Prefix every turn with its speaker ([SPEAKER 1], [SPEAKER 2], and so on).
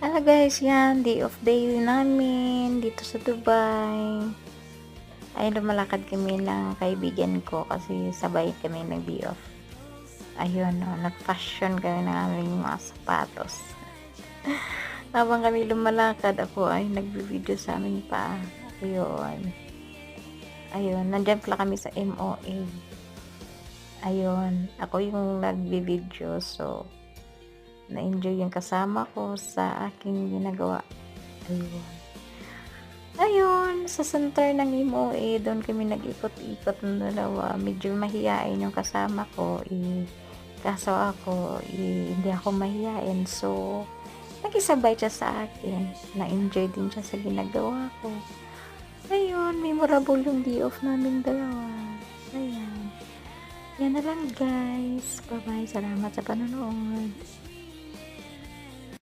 [SPEAKER 1] Hello guys, yan, day of day namin dito sa Dubai. Ay, lumalakad kami ng kaibigan ko kasi sabay kami nag-day off. Ayun, no, nag-fashion kami ng aming mga sapatos. Habang kami lumalakad, ako ay nagbi-video sa aming paa. Ayun, nandyan pala kami sa MOA. Ayun, ako yung nagbi-video, so na-enjoy yung kasama ko sa aking ginagawa. Ayun, sa center ng MOA, doon kami nag-ikot-ikot ng dalawa. Medyo mahiyain yung kasama ko, kaso ako, hindi ako mahiyain. So, nakisabay siya sa akin. Na-enjoy din siya sa ginagawa ko. Ayun, memorable yung day off namin dalawa. Ayan. Yan na lang guys. Bye-bye. Salamat sa panonood.